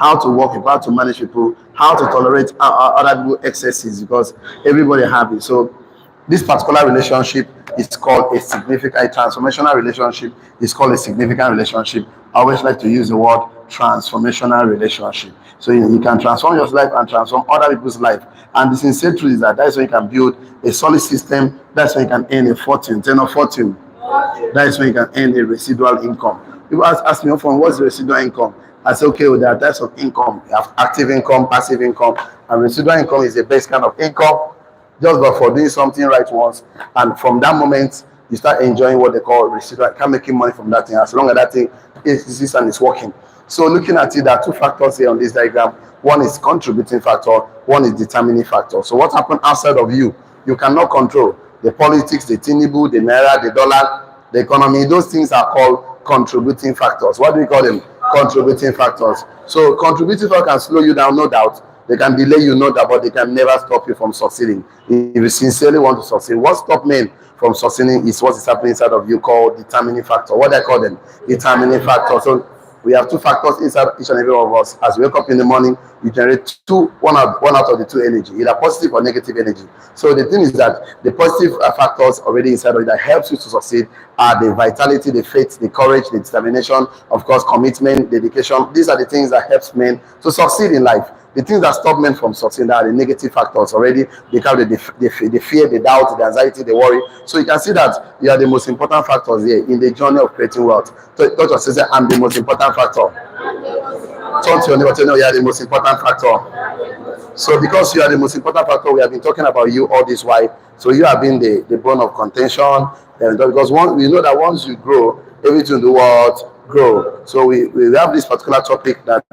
how to work people, how to manage people, how to tolerate other people excesses, because everybody have it. So this particular relationship is called a significant, a transformational relationship is called a significant relationship. I always like to use the word transformational relationship. So you can transform your life and transform other people's life. And the sincere truth is that that's when you can build a solid system. That's when you can earn a fortune, 10 or 14. That is when you can earn a residual income. People ask me often, what's the residual income? I say, okay, well, there are types of income. You have active income, passive income, and residual income is the best kind of income, just but for doing something right once. And from that moment, you start enjoying what they call residual. You can't make money from that thing as long as that thing exists and is working. So looking at it, there are two factors here on this diagram. One is contributing factor, one is determining factor. So what happened outside of you, you cannot control. The politics, the Tinubu, the Naira, the dollar, the economy, those things are called contributing factors. What do we call them? Contributing factors. So contributing factors can slow you down, no doubt. They can delay you, no doubt, but they can never stop you from succeeding. If you sincerely want to succeed, what stops men from succeeding is what is happening inside of you called determining factor. What I call them? Determining factor. So we have two factors inside each and every one of us. As we wake up in the morning, you generate one out of the two energy, either positive or negative energy. So the thing is that the positive factors already inside of you that helps you to succeed are the vitality, the faith, the courage, the determination, of course, commitment, dedication. These are the things that helps men to succeed in life. The things that stop men from succeeding are the negative factors already. They have the fear, the doubt, the anxiety, the worry. So you can see that you are the most important factors here in the journey of creating wealth. So Dr. says, I'm the most important factor. Turn to your neighbor, tell you are the most important factor. So because you are the most important factor, we have been talking about you all this while. So you have been the bone of contention. Because we know that once you grow, everything in the world grow. So we have this particular topic that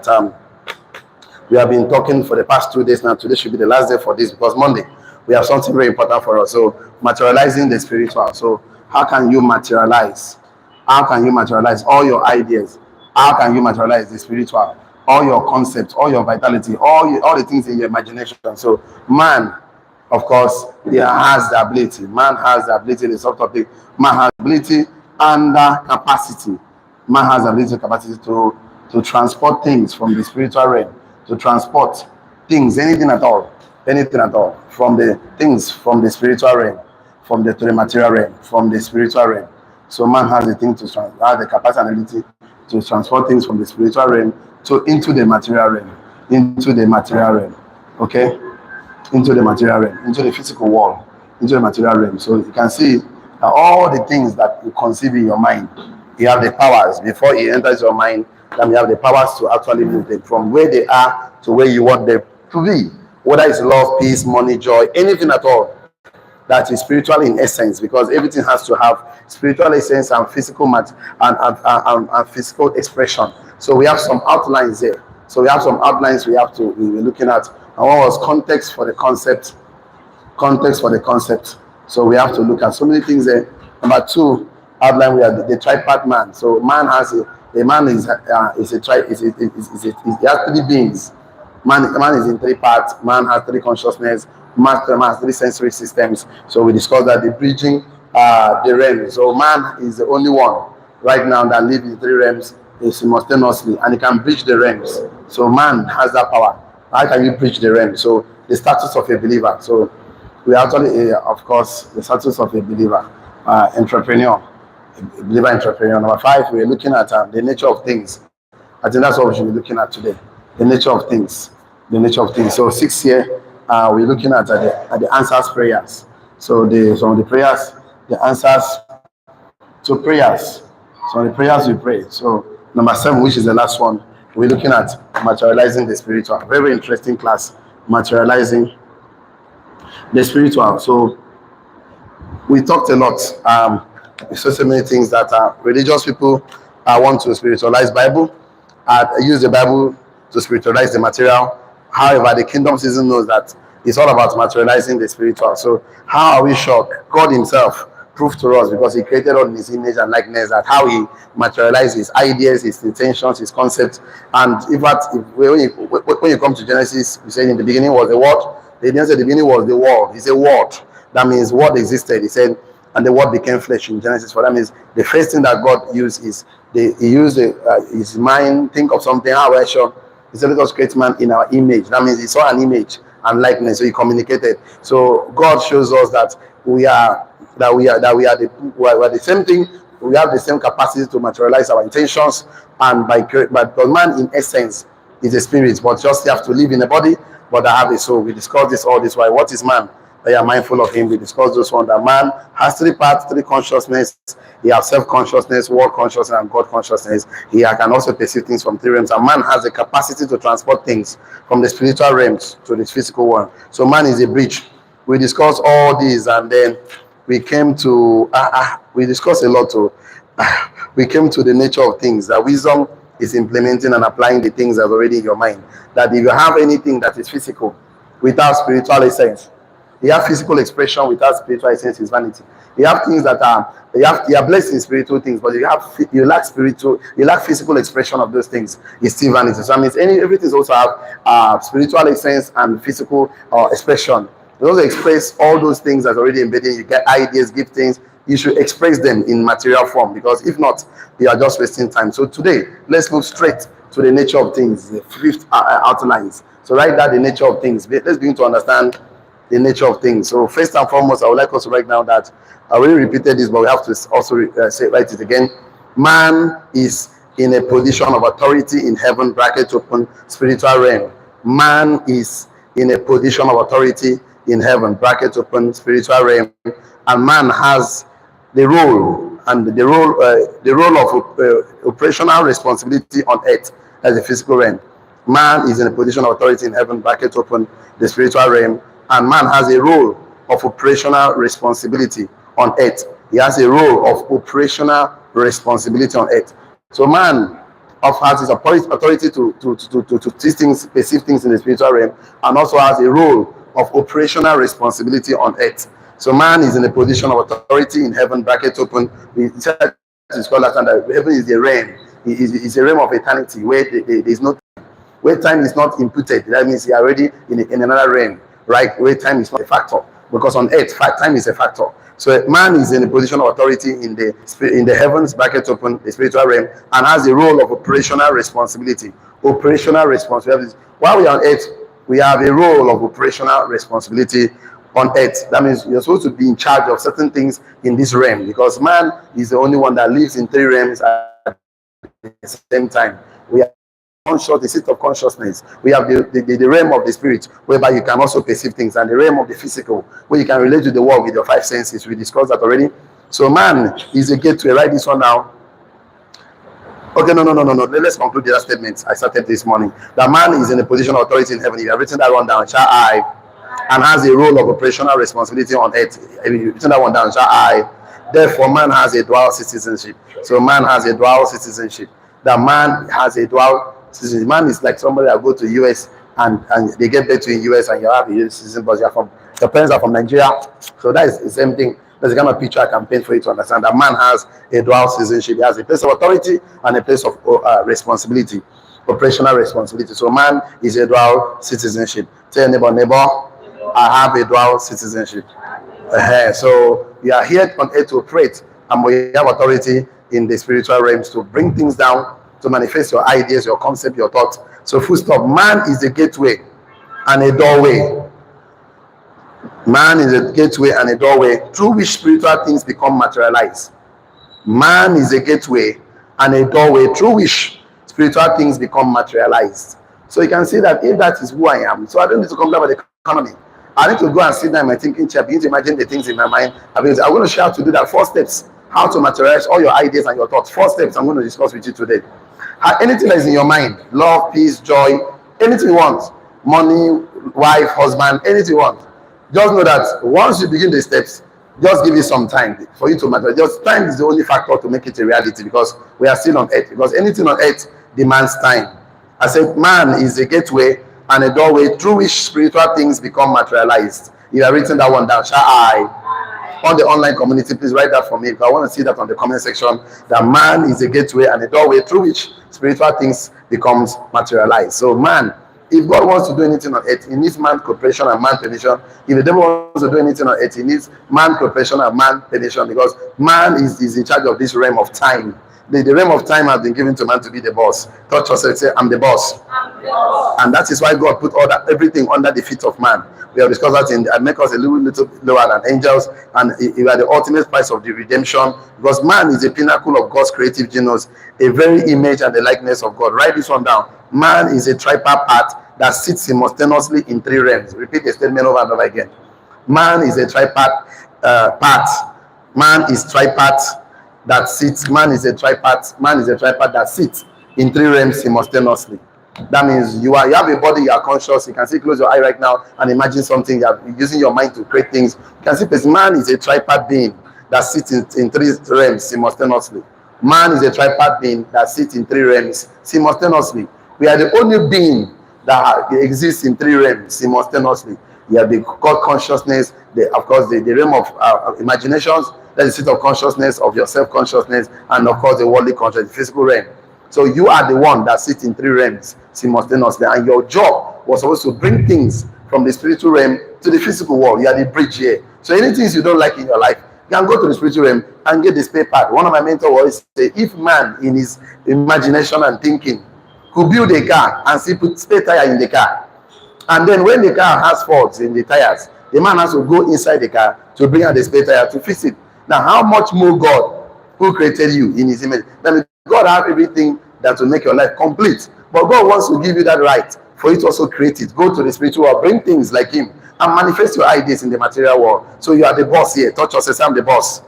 we have been talking for the past 2 days now. Today should be the last day for this because Monday we have something very important for us. So materializing the spiritual. So how can you materialize? How can you materialize all your ideas? How can you materialize the spiritual? All your concepts, all your vitality, all the things in your imagination. So man, of course, he has the ability. Man has the ability, the soft topic. Man has the ability and capacity. Man has the ability and capacity to transport things from the spiritual realm, to transport things, anything at all, from the things from the spiritual realm, to the material realm, from the spiritual realm. So man has the thing has the capacity and ability to transport things from the spiritual realm into the material realm, okay, into the material realm, into the physical world, into the material realm. So you can see that all the things that you conceive in your mind, you have the powers before it enters your mind. Then you have the powers to actually move them from where they are to where you want them to be. Whether it's love, peace, money, joy, anything at all that is spiritual in essence, because everything has to have spiritual essence and physical and physical expression. So we have some outlines there. So we have some outlines we were looking at. And one was context for the concept. So we have to look at so many things there. Number two outline, we have the tripart man. So man has he has 3 beings. Man is in 3 parts. Man has 3 consciousness. Man has 3 sensory systems. So we discussed that the bridging the realms. So man is the only one right now that lives in 3 realms simultaneously, and he can bridge the realms. So man has that power. How can you bridge the realms? So the status of a believer. So we actually, of course, the status of a believer, entrepreneur. Believer entrepreneur. Number 5, we're looking at the nature of things. I think that's what we should be looking at today. The nature of things. So 6 here, we're looking at the answers prayers. So some of the prayers, the answers to prayers. So the prayers we pray. So number 7, which is the last one, we're looking at materializing the spiritual. Very interesting class, materializing the spiritual. So we talked a lot. So many things that religious people want to spiritualize Bible, use the Bible to spiritualize the material. However, the kingdom season knows that it's all about materializing the spiritual. So how are we shocked? God himself proved to us, because he created us in his image and likeness, that how he materializes his ideas, his intentions, his concepts. And when you come to Genesis, we said in the beginning was the word. They didn't say the beginning was the word. He said word. That means word existed. He said, and the word became flesh in Genesis. For that means the first thing that God used is he used his mind, think of something. How are you sure? He said, let us create man in our image. That means he saw an image and likeness, so he communicated. So God shows us that we are the same thing. We have the same capacity to materialize our intentions, and but man in essence is a spirit, but just have to live in a body, but I have a soul. We discussed this all this while. What is man? That you are mindful of him. We discussed this one, that man has three parts, three consciousness. He has self-consciousness, world consciousness, and God consciousness. He can also perceive things from three realms. And man has the capacity to transport things from the spiritual realms to the physical one. So man is a bridge. We discussed all these, and then we came to we discussed a lot too. We came to the nature of things. That wisdom is implementing and applying the things that are already in your mind. That if you have anything that is physical without spiritual essence, you have physical expression without spiritual essence, is vanity. You have things that you are blessed in spiritual things, but you lack physical expression of those things, it's still vanity. So that means everything also have spiritual essence and physical expression. You also express all those things that's already embedded. You get ideas, give things. You should express them in material form, because if not, you are just wasting time. So today, let's move straight to the nature of things, the fifth outlines. So write down the nature of things. Let's begin to understand the nature of things. So first and foremost, I would like us to write down that I already repeated this, but we have to also write it again. Man is in a position of authority in heaven, bracket open, spiritual realm. Man is in a position of authority in heaven, bracket open, spiritual realm, and man has the role of operational responsibility on earth as a physical realm. Man is in a position of authority in heaven, bracket open, the spiritual realm, and man has a role of operational responsibility on earth. He has a role of operational responsibility on earth. So man has his authority to teach things, perceive things in the spiritual realm, and also has a role of operational responsibility on earth. So man is in a position of authority in heaven, bracket open. It's called that heaven is a realm. It's a realm of eternity where there is no time, where time is not imputed. That means you are already in another realm, right? Where time is not a factor, because on earth time is a factor. So man is in a position of authority in the heavens, bracket open, the spiritual realm, and has a role of operational responsibility. Operational responsibility. While we are on earth, we have a role of operational responsibility on earth. That means you're supposed to be in charge of certain things in this realm, because man is the only one that lives in three realms at the same time. We have conscious, the seat of consciousness. We have the realm of the spirit, whereby you can also perceive things, and the realm of the physical, where you can relate to the world with your five senses. We discussed that already. So man is a gateway. Write this one now. Okay, no. Let's conclude the other statement I started this morning. That man is in a position of authority in heaven. If you have written that one down, shall I? And has a role of operational responsibility on earth. If you written that one down, shall I? Therefore, man has a dual citizenship. So man has a dual citizenship. That man has a dual citizenship. Man is like somebody that go to US and they get back to in US, and you have a US citizen, but your parents are from Nigeria. So that is the same thing. That's the kind of picture I can paint for you to understand that man has a dual citizenship. He has a place of authority and a place of responsibility, operational responsibility. So man is a dual citizenship. Tell your neighbor, I have a dual citizenship. So we are here on earth to operate, and we have authority in the spiritual realms to bring things down, to manifest your ideas, your concept, your thoughts. So full stop. Man is a gateway and a doorway. Man is a gateway and a doorway through which spiritual things become materialized. Man is a gateway and a doorway through which spiritual things become materialized. So you can see that if that is who I am, so I don't need to complain about the economy. I need to go and sit down in my thinking chair, begin to imagine the things in my mind. I'm going to share how to do that. 4 steps, how to materialize all your ideas and your thoughts. 4 steps I'm going to discuss with you today. Anything that is in your mind, love, peace, joy, anything you want, money, wife, husband, anything you want. Just know that once you begin the steps, just give it some time for you to matter. Just time is the only factor to make it a reality, because we are still on earth. Because anything on earth demands time. I said, man is a gateway and a doorway through which spiritual things become materialized. You have written that one down. Shall I? On the online community, please write that for me, because I want to see that on the comment section. That man is a gateway and a doorway through which spiritual things becomes materialized. So man, if God wants to do anything on earth, he needs man cooperation and man permission. If the devil wants to do anything on earth, he needs man cooperation and man permission, because man is in charge of this realm of time. The realm of time has been given to man to be the boss. Touch yourself, say, I'm the boss. And that is why God put all that, everything under the feet of man. We have discussed that and make us a little lower than angels, and we are the ultimate price of the redemption, because man is the pinnacle of God's creative genius, a very image and the likeness of God. Write this one down. Man is a tripart that sits simultaneously in three realms. Repeat the statement over and over again. Man is a tripart part. Man is tripart that sits. Man is a tripart that sits in three realms simultaneously. That means you have a body, you are conscious. You can see, close your eye right now and imagine something. You are using your mind to create things. You can see, man is a tripart being that sits in three realms simultaneously. Man is a tripart being that sits in three realms simultaneously. We are the only being that exists in three realms simultaneously. You have the God consciousness, of course, the realm of imaginations, that's the state of consciousness, of your self-consciousness, and of course the worldly consciousness, the physical realm. So you are the one that sits in three realms simultaneously, and your job was supposed to bring things from the spiritual realm to the physical world. You are the bridge here. So any things you don't like in your life, you can go to the spiritual realm and get the spare part. One of my mentors always say, if man in his imagination and thinking could build a car and still put spare tire in the car, and then when the car has faults in the tires, the man has to go inside the car to bring out the spare tire to fix it. Now, how much more God, who created you in his image? Then God has everything that will make your life complete. But God wants to give you that right for you to also create it. Go to the spiritual world, bring things like him, and manifest your ideas in the material world. So you are the boss here. Touch yourself, I'm the boss.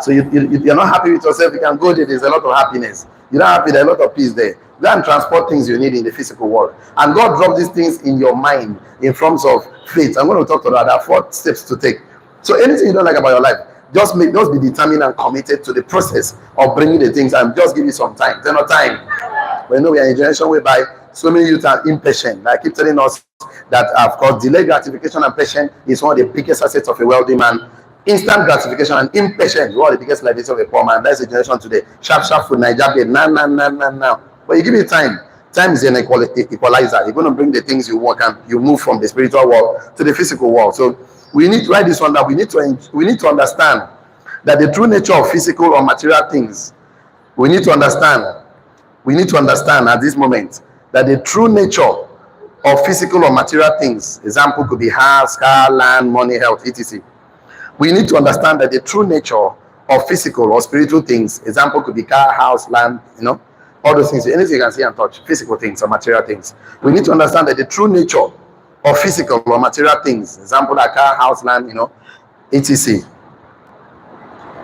So you're not happy with yourself, you can go there. There's a lot of happiness. You're not happy, there's a lot of peace there. Go and transport things you need in the physical world. And God dropped these things in your mind in forms of faith. I'm going to talk to you about 4 steps to take. So anything you don't like about your life, just be determined and committed to the process of bringing the things, and just give it some time. There's no time. But you know, we are in a generation whereby so many youth are impatient. I keep telling us that, of course, delayed gratification and patience is one of the biggest assets of a wealthy man. Instant gratification and impatience is one of the biggest liabilities of a poor man. That's the generation today. Sharp food, Nigeria, now. But you give it time. Time is an equalizer. You're going to bring the things you want, and you move from the spiritual world to the physical world. So we need to write this one down. We need to understand that the true nature of physical or material things, we need to understand at this moment that the true nature of physical or material things, example could be house, car, land, money, health, etc. We need to understand that the true nature of physical or spiritual things, example could be car, house, land, all those things, anything you can see and touch, physical things or material things. We need to understand that the true nature of physical or material things, example like car, house, land, etc.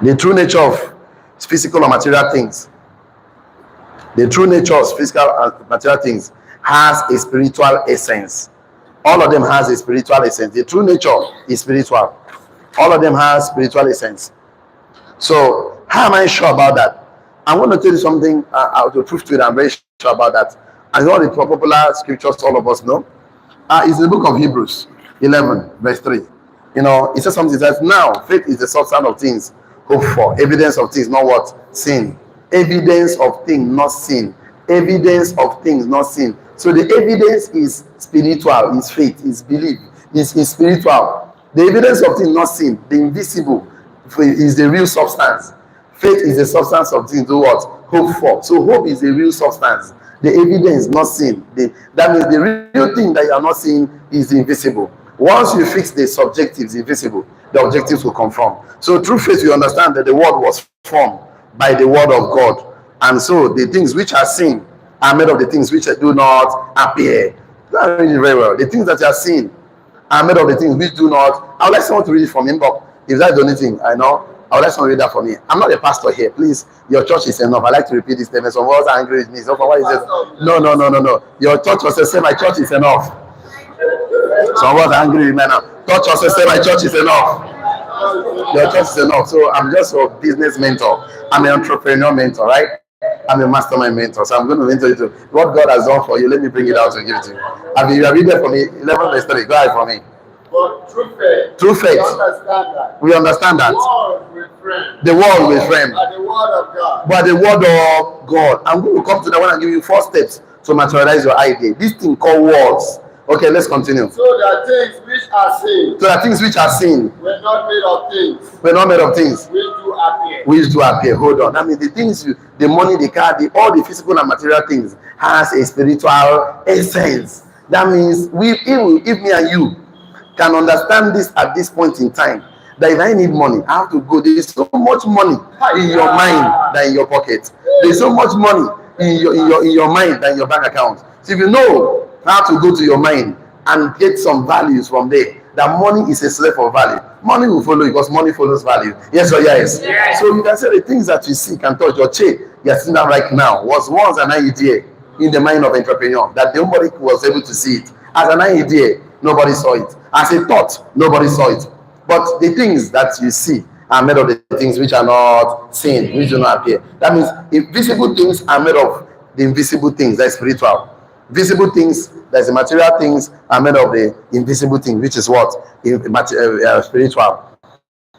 The true nature of physical or material things, the true nature of physical and material things has a spiritual essence. All of them has a spiritual essence. The true nature is spiritual. All of them has spiritual essence. So how am I sure about that? I'm going to tell you something out of proof to it. I'm very sure about that. And all the popular scriptures all of us know. It's the book of Hebrews 11 verse 3. It says something that says, now faith is the substance of things hoped for, evidence of things not what? Sin. Evidence of things not sin. Evidence of things not sin. So the evidence is spiritual, is faith, is belief, is spiritual. The evidence of things not sin, the invisible, is the real substance. Faith is the substance of things, do what? Hope for. So hope is the real substance. The evidence not seen. That means the real thing that you are not seeing is invisible. Once you fix the subjectives, invisible, the objectives will conform. So through faith, you understand that the world was formed by the word of God. And so the things which are seen are made of the things which do not appear. That read it very well. The things that you are seeing are made of the things which do not. I would like someone to read it for me, but if that's the only thing I know, I would like someone to read that for me. I'm not a pastor here. Please, your church is enough. I like to repeat this statement. Some of us are angry with me. So for what is it? No. Your church was say my church is enough. Some of us are angry with me now. Church also say my church is enough. Your church is enough. So I'm just a business mentor. I'm an entrepreneur mentor, right? I'm a mastermind mentor. So I'm going to mentor you to what God has done for you. Let me bring it out and give it to you. Have you read it for me? 11 verse 3. Go ahead for me. But through faith, we understand that. The world will frame. By the word of God. By the word of God. I'm going to come to that one and give you 4 steps to materialize your idea. This thing called words. Okay, let's continue. So that things which are seen So that things which are seen were not made of things were not made of things which do appear. which do appear. Hold on. I mean, the things, the money, the car, all the physical and material things has a spiritual essence. That means if me and you can understand this at this point in time, that if I need money, I have to go. There is so much money in your mind than in your pocket. There is so much money in your mind than in your bank account. So if you know how to go to your mind and get some values from there, that money is a slave for value. Money will follow you because money follows value. Yes or yes? Yes. So you can say the things that you see can touch your chair. You are seeing that right now was once an idea in the mind of entrepreneur that nobody was able to see it. As an idea, nobody saw it. As a thought, nobody saw it. But the things that you see are made of the things which are not seen, which do not appear. That means invisible things are made of the invisible things, that is spiritual. Visible things, that is the material things, are made of the invisible thing, which is what? Spiritual.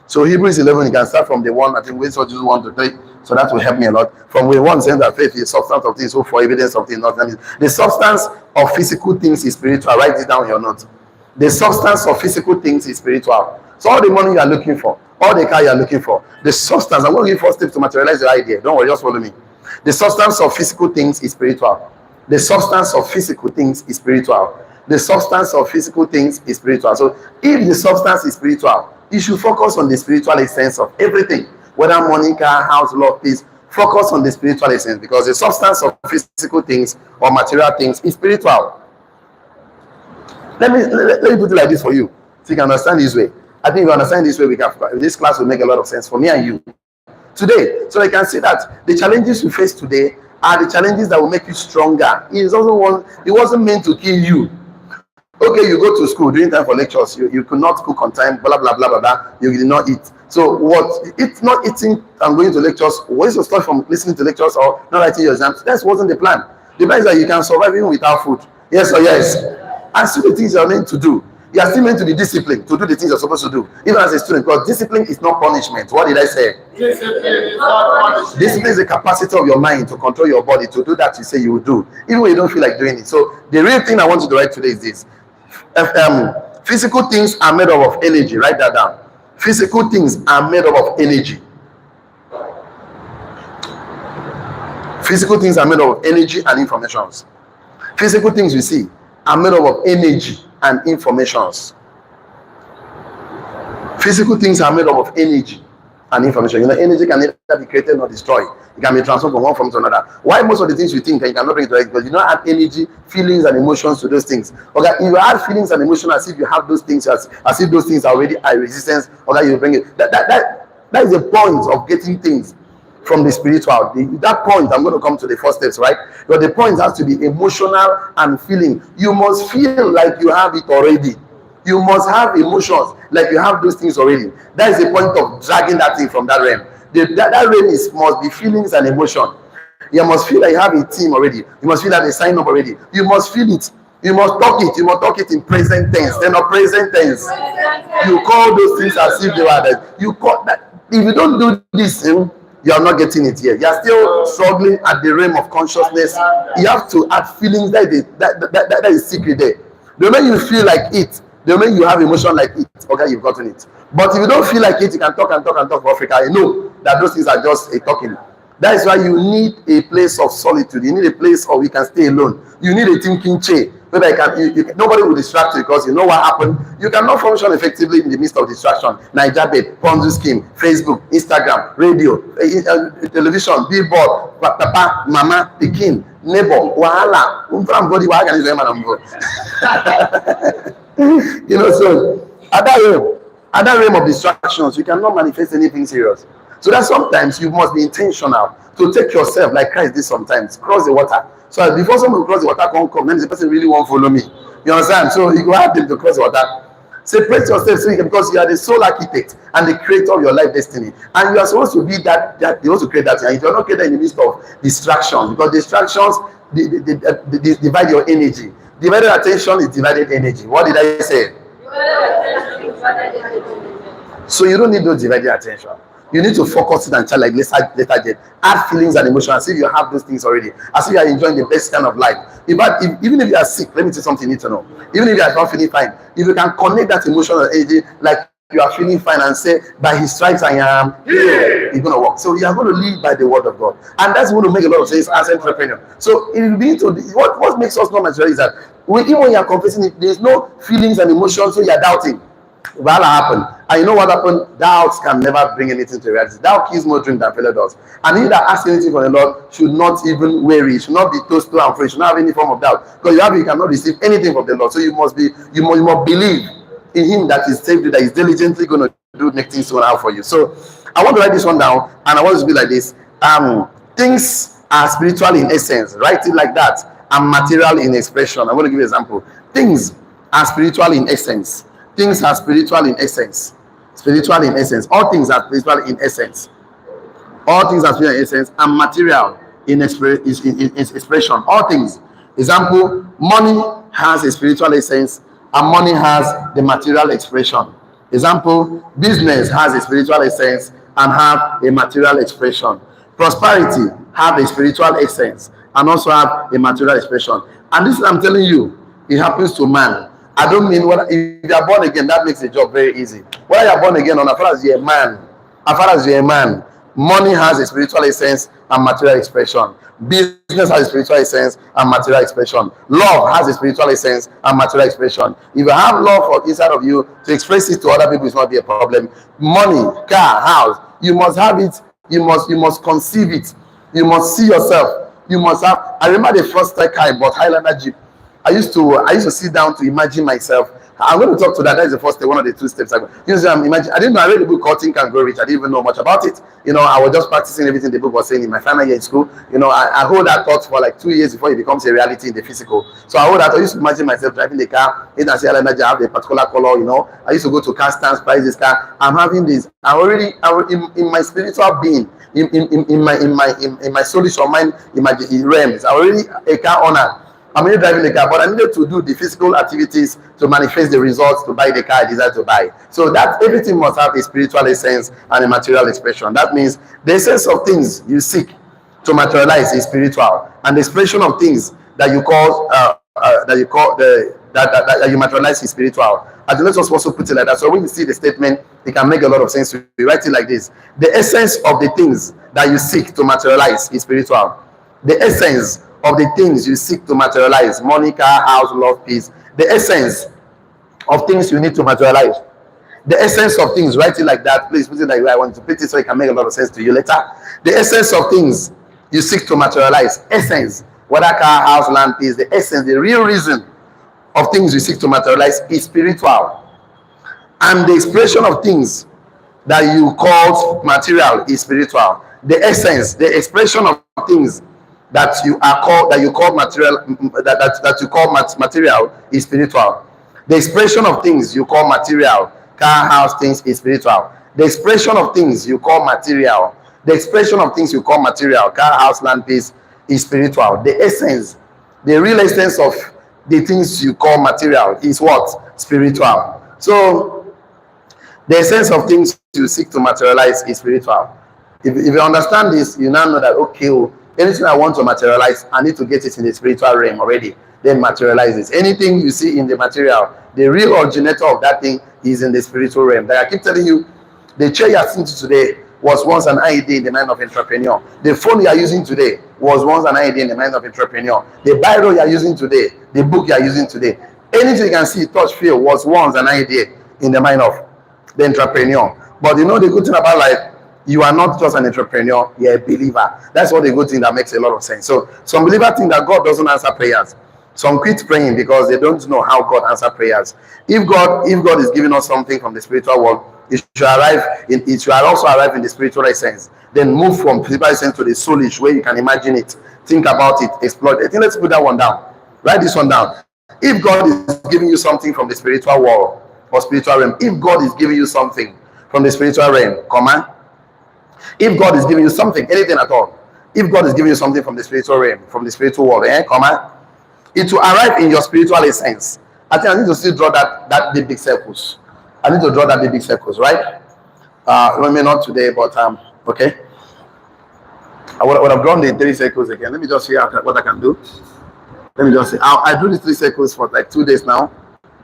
So Hebrews 11, you can start from the 1, I think we saw just 1 to 3, so that will help me a lot. From where 1 saying that faith is substance of things, so for evidence of things not. The substance of physical things is spiritual. Write it down in your notes. The substance of physical things is spiritual. So all the money you are looking for, all the car you are looking for, the substance, I'm going to give you 4 steps to materialize your idea. Don't worry, just follow me. The substance of physical things is spiritual. The substance of physical things is spiritual. The substance of physical things is spiritual. So if the substance is spiritual, you should focus on the spiritual essence of everything. Whether money, car, house, love, peace, focus on the spiritual essence, because the substance of physical things or material things is spiritual. Let me put it like this for you, so you can understand this way. I think if you understand this way, this class will make a lot of sense for me and you today. So I can see that the challenges you face today are the challenges that will make you stronger. It wasn't meant to kill you. Okay, you go to school during time for lectures, you could not cook on time, blah blah blah blah blah. You did not eat. So what? It's not eating and going to lectures. What is your stop from listening to lectures or not writing your exams? That wasn't the plan. The plan is that you can survive even without food. Yes or yes? And still the things you are meant to do. You are still meant to be disciplined to do the things you're supposed to do, even as a student, because discipline is not punishment. What did I say? Discipline is not punishment. Discipline is the capacity of your mind to control your body to do that you say you will do, even when you don't feel like doing it. So the real thing I want you to write today is this. Physical things are made up of energy. Write that down. Physical things are made up of energy. Physical things are made up of energy and informations. Physical things you see are made up of energy and informations. Physical things are made up of energy and information. You know, energy can neither be created nor destroyed. It can be transformed from one form to another. Why most of the things you think you cannot bring to life? Because you don't add energy, feelings, and emotions to those things. Okay, if you add feelings and emotions as if you have those things, as if those things are already at resistance, okay, you bring it. That is the point of getting things from the spiritual. That point, I'm going to come to the first steps, right? But the point has to be emotional and feeling. You must feel like you have it already. You must have emotions like you have those things already. That is the point of dragging that thing from that realm. That realm must be feelings and emotion. You must feel like you have a team already. You must feel like they sign up already. You must feel it. You must talk it. You must talk it in present tense. Then not present tense. You call those things as if they were there. You call that. If you don't do this, you are not getting it here. You are still struggling at the realm of consciousness. You have to add feelings. That is secret there. The moment you feel like it, the moment you have emotion like it, okay, you've gotten it. But if you don't feel like it, you can talk and talk and talk for Africa. You know that those things are just a talking. That is why you need a place of solitude. You need a place where you can stay alone. You need a thinking chair. Nobody will distract you, because you know what happened. You cannot function effectively in the midst of distraction. Nigeria, Ponzi scheme, Facebook, Instagram, radio, television, billboard, papa, mama, pikin, neighbor, wahala. You know, so at that realm of distractions, you cannot manifest anything serious. So that sometimes you must be intentional to take yourself, like Christ did sometimes, cross the water. So before someone cross the water can't come, then the person really won't follow me. You understand? So you go have them to cross the water. Separate yourself, so because you are the sole architect and the creator of your life destiny, and you are supposed to be that you want to create that. And if you are not created in the midst of distractions, because distractions they divide your energy. Divided attention is divided energy. What did I say? So you don't need those divided attention. You need to focus it and tell like lethargy. Add feelings and emotions as if you have those things already. As if you are enjoying the best kind of life. Even if you are sick, let me tell you something you need to know. Even if you are not feeling fine, if you can connect that emotional energy like you are feeling fine and say, by his stripes I am healed, it's going to work. So you are going to live by the word of God. And that's going to make a lot of sense as an entrepreneur. So it will be into what makes us not material is that even when you are confessing it, there's no feelings and emotions, so you are doubting. That'll happen. And you know what happened? Doubts can never bring anything to reality. Doubt kills more drink than fellow does. And he that asks anything from the Lord should not even worry, should not be toast to and afraid, should not have any form of doubt. Because you cannot receive anything from the Lord. So you must believe in him that is saved you, that is diligently going to make things turn out for you. So I want to write this one down, and I want it to be like this. Things are spiritual in essence. Write it like that. And material in expression. I'm going to give you an example. Things are spiritual in essence. Things are spiritual in essence. Spiritual in essence. All things are spiritual in essence. All things are spiritual in essence and material in expression. All things. Example, money has a spiritual essence and money has the material expression. Example, business has a spiritual essence and have a material expression. Prosperity have a spiritual essence and also have a material expression. And this I'm telling you, it happens to man. I don't mean if you are born again, that makes the job very easy. Whether you are born again or not, as far as you're a man, money has a spiritual essence and material expression. Business has a spiritual essence and material expression. Love has a spiritual essence and material expression. If you have love for inside of you, to express it to other people is not be a problem. Money, car, house, you must have it. You must conceive it. You must see yourself. You must have. I remember the first car I bought, Highlander Jeep. I used to sit down to imagine myself. I'm going to talk to that. That is the first step, one of the two steps. I didn't know. I read the book called Think and Grow Rich. I didn't even know much about it. I was just practicing everything the book was saying in my final year in school. I hold that thought for like 2 years before it becomes a reality in the physical. So I used to imagine myself driving the car. I say, I have a particular color. I used to go to car stands, price this car. I'm having this. In my spiritual being, in my soulish or mind, in my realms, I'm already a car owner. I'm only driving the car, but I needed to do the physical activities to manifest the results to buy the car I desire to buy. So that everything must have a spiritual essence and a material expression. That means the essence of things you seek to materialize is spiritual, and the expression of things that you materialize is spiritual. And let us also put it like that. So when you see the statement, it can make a lot of sense. We write it like this: the essence of the things that you seek to materialize is spiritual. The essence of the things you seek to materialize, money, car, house, love, peace, the essence of things you need to materialize, the essence of things, write it like that, please put it like that. I want to put it so it can make a lot of sense to you later. The essence of things you seek to materialize, essence, whether car, house, land, peace, the essence, the real reason of things you seek to materialize is spiritual. And the expression of things that you call material is spiritual. The essence, the expression of things that you call material, that you call material is spiritual. The expression of things you call material, car, house, things is spiritual. The expression of things you call material, the expression of things you call material, car, house, land, peace is spiritual. The essence, the real essence of the things you call material is what? Spiritual. So the essence of things you seek to materialize is spiritual. If you understand this, you now know that anything I want to materialize, I need to get it in the spiritual realm already. Then materialize it. Anything you see in the material, the real originator of that thing is in the spiritual realm. Like I keep telling you, the chair you are sitting to today was once an idea in the mind of entrepreneur. The phone you are using today was once an idea in the mind of entrepreneur. The Bible you are using today, the book you are using today, anything you can see, touch, feel was once an idea in the mind of the entrepreneur. But the good thing about life, you are not just an entrepreneur, you're a believer. That's what the good thing that makes a lot of sense. So some believers think that God doesn't answer prayers. Some quit praying because they don't know how God answers prayers. If God is giving us something from the spiritual world, it should also arrive in the spiritual essence. Then move from physical essence to the soulish, where you can imagine it, think about it, explore it. I think let's put that one down. Write this one down. If God is giving you something from the spiritual world or spiritual realm, if God is giving you something from the spiritual realm, if God is giving you something, anything at all, if God is giving you something from the spiritual realm, from the spiritual world, it will arrive in your spiritual essence. I think I need to still draw that big circles. I need to draw that big circles, right? Well, maybe not today, but okay. I would have drawn the 3 circles again. Let me just see what I can do. Let me just say, I drew the 3 circles for like 2 days now.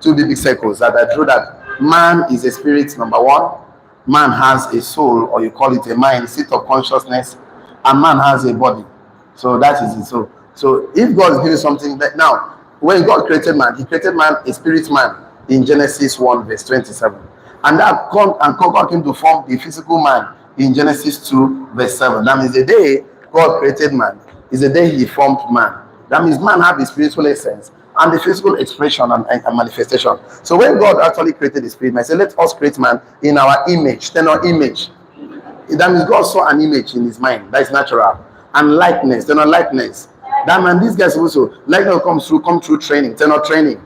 2 big circles that I drew that man is a spirit, number one. Man has a soul, or you call it a mind, seat of consciousness, and man has a body. So that is it. So if God is giving something that now, when God created man, he created man, a spirit man, in Genesis 1, verse 27. And that God came to form the physical man in Genesis 2, verse 7. That means the day God created man is the day he formed man. That means man have the spiritual essence and the physical expression and manifestation. So when God actually created the spirit man, he said, let us create man in our image, tenor image. That means God saw an image in his mind. That is natural. And likeness, tenor likeness. That man, these guys also, likeness come through training, tenor training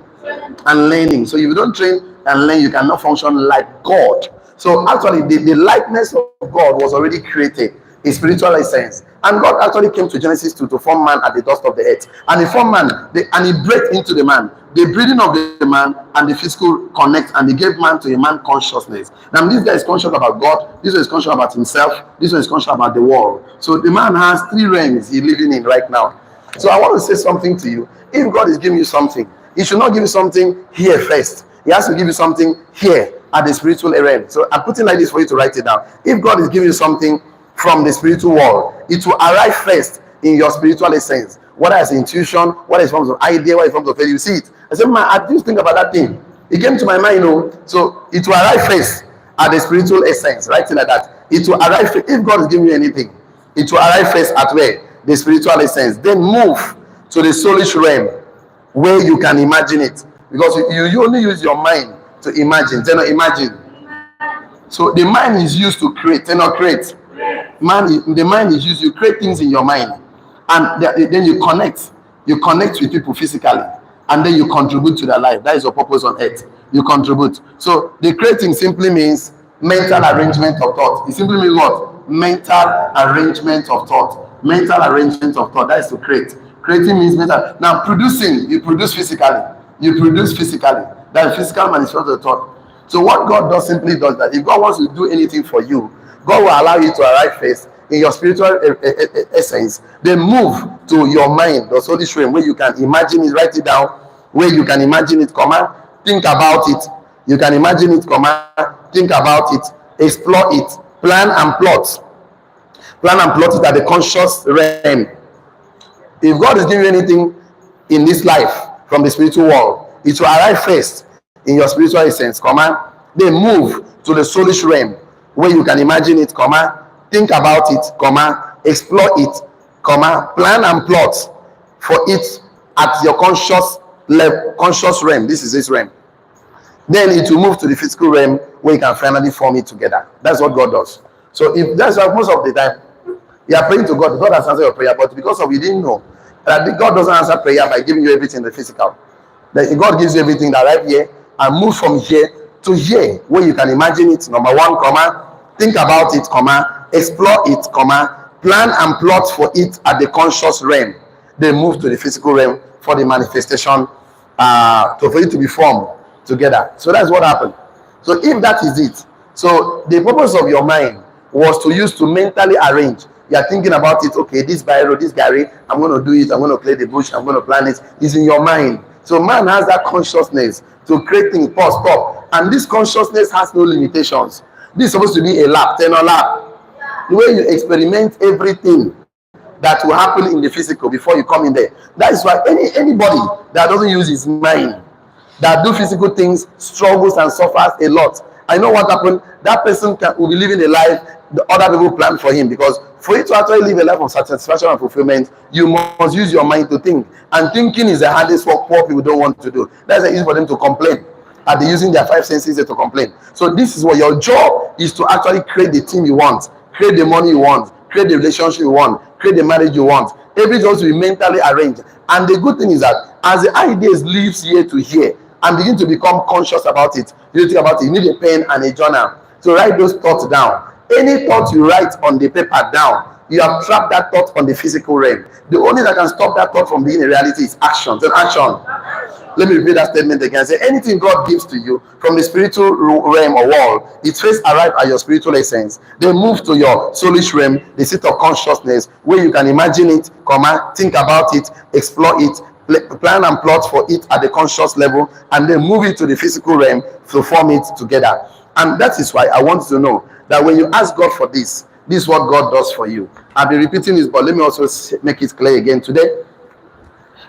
and learning. So if you don't train and learn, you cannot function like God. So actually, the likeness of God was already created, a spiritual essence. And God actually came to Genesis 2 to form man at the dust of the earth. And he formed man, and he breathed into the man. The breathing of the man and the physical connect, and he gave man to a man consciousness. Now, this guy is conscious about God, this one is conscious about himself, this one is conscious about the world. So the man has 3 realms he's living in right now. So I want to say something to you. If God is giving you something, he should not give you something here first. He has to give you something here at the spiritual realm. So I'm putting like this for you to write it down. If God is giving you something from the spiritual world, it will arrive first in your spiritual essence. Whether it's intuition, whether it's forms of idea, whether it's forms of faith, you see it. I said, man, I didn't think about that thing. It came to my mind, you know. So it will arrive first at the spiritual essence, right? Like that. It will arrive first. If God is giving you anything, it will arrive first at where? The spiritual essence. Then move to the soulish realm where you can imagine it. Because you only use your mind to imagine. Then imagine. So the mind is used to create, not create. The mind is used, you create things in your mind. And then you connect. You connect with people physically. And then you contribute to their life. That is your purpose on earth. You contribute. So the creating simply means mental arrangement of thought. It simply means what? Mental arrangement of thought. Mental arrangement of thought. That is to create. Creating means mental. Now producing, you produce physically. You produce physically. That is physical manifestation of the thought. So what God does simply does that. If God wants to do anything for you, God will allow you to arrive first in your spiritual essence. Then move to your mind, the soul realm, where you can imagine it, write it down, where you can imagine it, think about it. You can imagine it, think about it, explore it, plan and plot. Plan and plot it at the conscious realm. If God is giving you anything in this life from the spiritual world, it will arrive first in your spiritual essence, then move to the soulish realm where you can imagine it, think about it, explore it, plan and plot for it at your conscious level, conscious realm. This is this realm. Then it will move to the physical realm where you can finally form it together. That's what God does. So if that's why most of the time you are praying to God, God has answered your prayer, but because of you didn't know that God doesn't answer prayer by giving you everything in the physical. That God gives you everything that right here and move from here to here where you can imagine it. Number one, think about it, explore it, plan and plot for it at the conscious realm. Then move to the physical realm for the manifestation, for it to be formed together. So that's what happened. So if that is it, so the purpose of your mind was to use to mentally arrange. You are thinking about it, okay, this biro, this Gary, I'm going to do it, I'm going to clear the bush, I'm going to plan it. It's in your mind. So man has that consciousness to create things, pause, stop. And this consciousness has no limitations. This is supposed to be a lab, 10 or lab. The way you experiment everything that will happen in the physical before you come in there. That is why anybody that doesn't use his mind, that do physical things, struggles and suffers a lot. I know what happened. That person will be living a life the other people plan for him, because for you to actually live a life of satisfaction and fulfillment, you must use your mind to think. And thinking is the hardest work poor people don't want to do. That's the easy for them to complain. Are they using their 5 senses to complain? So this is what your job is, to actually create the team you want, create the money you want, create the relationship you want, create the marriage you want. Everything has to be mentally arranged. And the good thing is that as the ideas lives here to here and begin to become conscious about it, you think about it, you need a pen and a journal to write those thoughts down. Any thought you write on the paper down, you have trapped that thought on the physical realm. The only that can stop that thought from being a reality is action. Then action. Let me repeat that statement again. Say anything God gives to you from the spiritual realm or world, it first arrive at your spiritual essence. They move to your soulish realm, the seat of consciousness, where you can imagine it, think about it, explore it, plan and plot for it at the conscious level, and then move it to the physical realm to form it together. And that is why I want you to know that when you ask God for this is what God does for you. I've been repeating this, but let me also make it clear again today.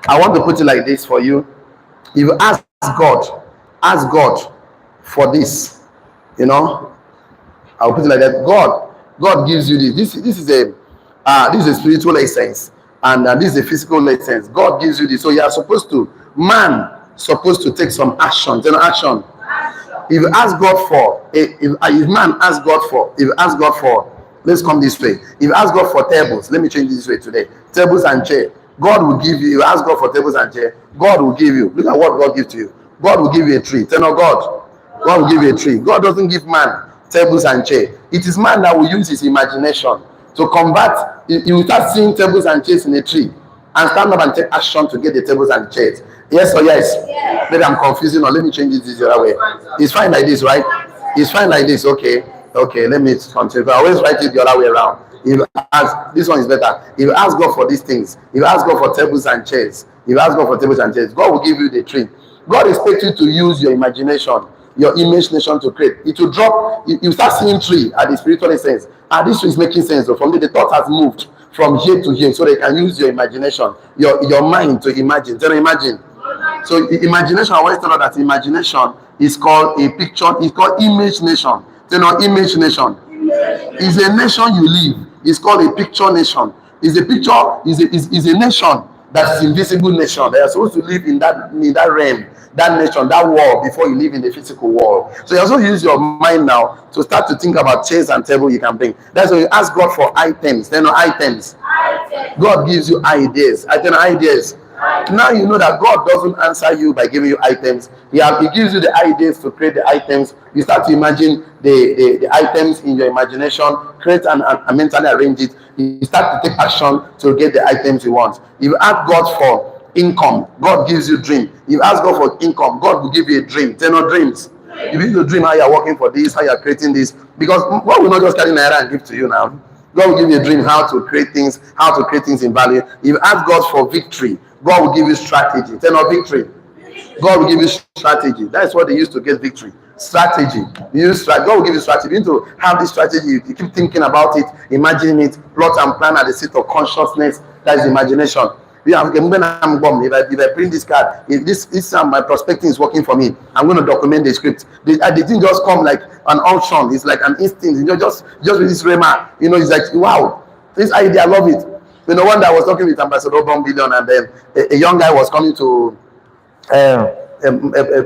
I want to put it like this for you. If you ask God for this, I'll put it like that. God gives you this. This is a spiritual essence, and this is a physical essence. God gives you this, so you are supposed to. Man supposed to take some action. Action. If you ask God for, if man asks God for, let's come this way. If you ask God for tables, let me change this way today. Tables and chair. God will give you. You ask God for tables and chair. God will give you. Look at what God gives to you. God will give you a tree. Tell no God. God will give you a tree. God doesn't give man tables and chair. It is man that will use his imagination to convert. You will start seeing tables and chairs in a tree and stand up and take action to get the tables and chairs. Yes or yes? Yes. Maybe I'm confusing, or let me change it this other way. It's fine like this, right? It's fine like this. Okay. Let me continue. I always write it the other way around. If you ask, this one is better. If you ask God for these things, if you ask God for tables and chairs, God will give you the tree. God expects you to use your imagination, your imagination to create. It will drop. You start seeing tree at the spiritual sense. And this is making sense. So from the thought has moved from here to here, so they can use your imagination, your mind to imagine. Then imagine. So imagination, I always tell you that imagination is called a picture. It's called imagination. Image nation. Is a nation you live. It's called a picture nation. Is a picture. Is a nation that is invisible nation. They are supposed to live in that realm, that nation, that world before you live in the physical world. So you also use your mind now to start to think about chairs and table you can bring. That's why you ask God for items. Items. God gives you ideas. Ideas. Now you know that God doesn't answer you by giving you items. He gives you the ideas to create the items. You start to imagine the items in your imagination, create and mentally arrange it. You start to take action to get the items you want. If you ask God for income, God gives you dream. If you ask God for income, God will give you a dream. Dreams. You need to dream how you are working for this, how you are creating this. Because God will not just carry naira and give to you now. God will give you a dream how to create things in value. If you ask God for victory, God will give you strategy. Victory. God will give you strategy. That's what they used to get victory. Strategy. God will give you strategy. You need to have this strategy. You keep thinking about it, imagining it, plot and plan at the seat of consciousness. That is imagination. If I print this card, if this my prospecting is working for me, I'm going to document the script. The thing just come like an unction. It's like an instinct. Just with this rema. It's like, wow, this idea, I love it. One day I was talking with Ambassador Billion, and then a young guy was coming to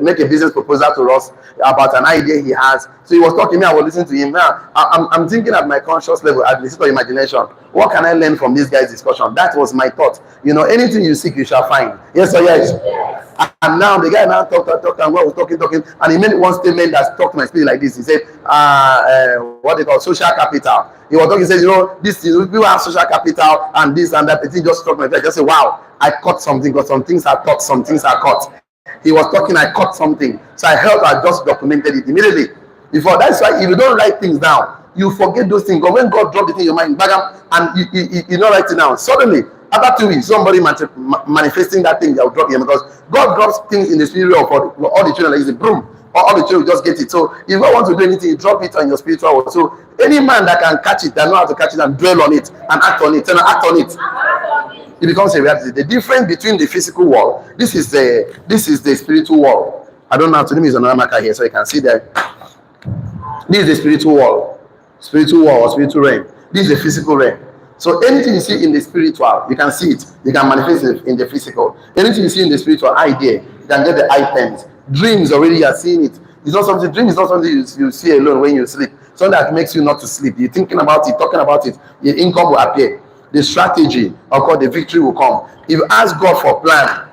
make a business proposal to us about an idea he has. So he was talking to me, I was listening to him. Now I'm thinking at my conscious level, at the state of imagination, what can I learn from this guy's discussion? That was my thought. Anything you seek, you shall find. Yes or yes? And now the guy now talked, and God was talking, and he made one statement that talked to my spirit like this. He said, what they call social capital. He was talking, he says, this people have social capital and this and that. The thing just struck my face. I just said, wow, I caught something, because some things are taught, some things are caught. He was talking, I caught something. So I just documented it immediately. That's why if you don't write things down, you forget those things. But when God drops it in your mind, and you don't write it down, suddenly, after 2 weeks, somebody manifesting that thing, they'll drop him, because God drops things in the spirit of all the children, like it's a broom. All the children just get it. So if you don't want to do anything, you drop it on your spiritual world. So any man that can catch it, that know how to catch it and dwell on it and act on it, it becomes a reality. The difference between the physical world, this is the spiritual world. I don't know how to name is another marker here, so you can see that. This is the spiritual world or spiritual realm. This is the physical realm. So anything you see in the spiritual, you can see it. You can manifest it in the physical. Anything you see in the spiritual idea, you can get the items. Dreams already, you are seeing it. It's not something. Dream is not something you see alone when you sleep. Something that makes you not to sleep. You're thinking about it, talking about it. Your income will appear. The strategy, of course, the victory will come. If you ask God for plan,